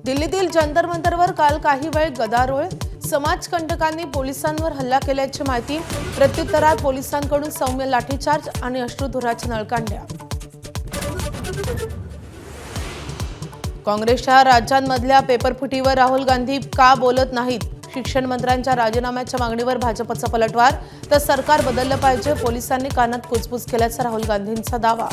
दिल्लीतील जंतर मंतरवर काल काही वेळ गदारोळ। समाजकंटकांनी पोलिसांवर हल्ला केल्याची माहिती। प्रत्युत्तरात पोलिसांकडून सौम्य लाठीचार्ज आणि अश्रुधुराच्या नळकांड्या। काँग्रेसच्या राज्यांमधल्या पेपरफुटीवर राहुल गांधी का बोलत नाहीत? शिक्षण मंत्र्यांच्या राजीनाम्याच्या मागणीवर भाजपचा पलटवार। तर सरकार बदललं पाहिजे, पोलिसांनी कानात कुजबुज केल्याचा राहुल गांधींचा दावा।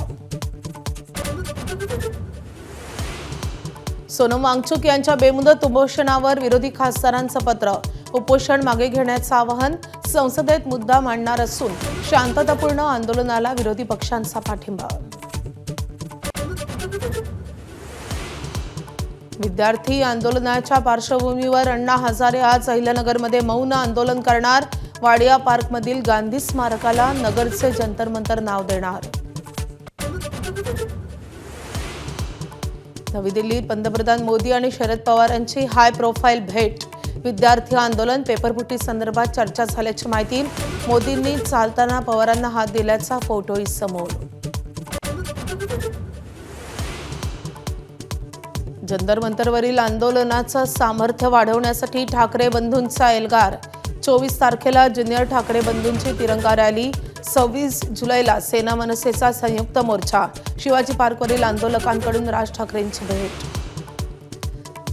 सोनम वांगचुक यांच्या बेमुदत उपोषणावर विरोधी खासदारांचं पत्र। उपोषण मागे घेण्याचं आवाहन। संसदेत मुद्दा मांडणार असून शांततापूर्ण आंदोलनाला विरोधी पक्षांचा पाठिंबा। विद्यार्थी आंदोलनाच्या पार्श्वभूमीवर अण्णा हजारे आज अहिल्यानगरमध्ये मौन आंदोलन करणार। वाडिया पार्कमधील गांधी स्मारकाला नगरचे जंतर मंतर नाव देणार। नवी दिल्लीत पंतप्रधान मोदी आणि शरद पवार यांची हाय प्रोफाईल भेट। विद्यार्थी आंदोलन पेपरफुटी संदर्भात चर्चा झाल्याची माहिती। मोदींनी चालताना पवारांना हात दिल्याचा फोटोही समोर। जंतर मंतरवरील आंदोलनाचं सामर्थ्य वाढवण्यासाठी ठाकरे बंधूंचा एल्गार। 24 तारखेला ज्युनियर ठाकरे बंधूंची तिरंगा रॅली। 26 जुलैला सेना मनसेचा संयुक्त मोर्चा। शिवाजी पार्कवरील आंदोलकांकडून राज ठाकरेंची भेट।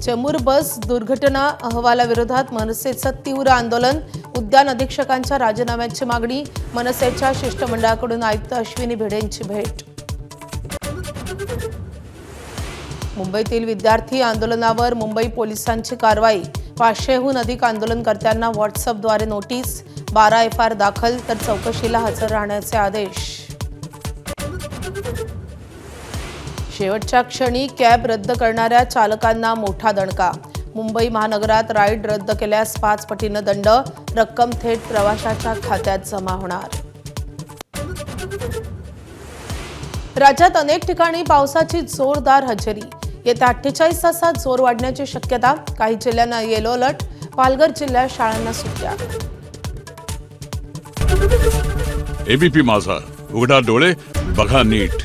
चेंबूर बस दुर्घटना अहवालाविरोधात मनसेचं तीव्र आंदोलन। उद्यान अधीक्षकांच्या राजीनाम्याची मागणी। मनसेच्या शिष्टमंडळाकडून आयुक्त अश्विनी भिडेंची भेट। मुंबईतील विद्यार्थी आंदोलनावर मुंबई पोलिसांची कारवाई। 500हून अधिक आंदोलनकर्त्यांना व्हॉट्सअपद्वारे नोटीस। 12 एफआयआर दाखल, तर चौकशीला हजर राहण्याचे आदेश। शेवटच्या क्षणी कॅब रद्द करणाऱ्या चालकांना मोठा दणका। मुंबई महानगरात राईड रद्द केल्यास 5 पटीनं दंड। रक्कम थेट प्रवाशाच्या खात्यात जमा होणार। राज्यात अनेक ठिकाणी पावसाची जोरदार हजेरी। येत्या 48 तासात जोर वाढण्याची शक्यता। काही जिल्ह्यांना येलो अलर्ट। पालघर जिल्ह्यात शाळांना सुट्ट्या। एबीपी माझा, उघडा डोळे बघा नीट।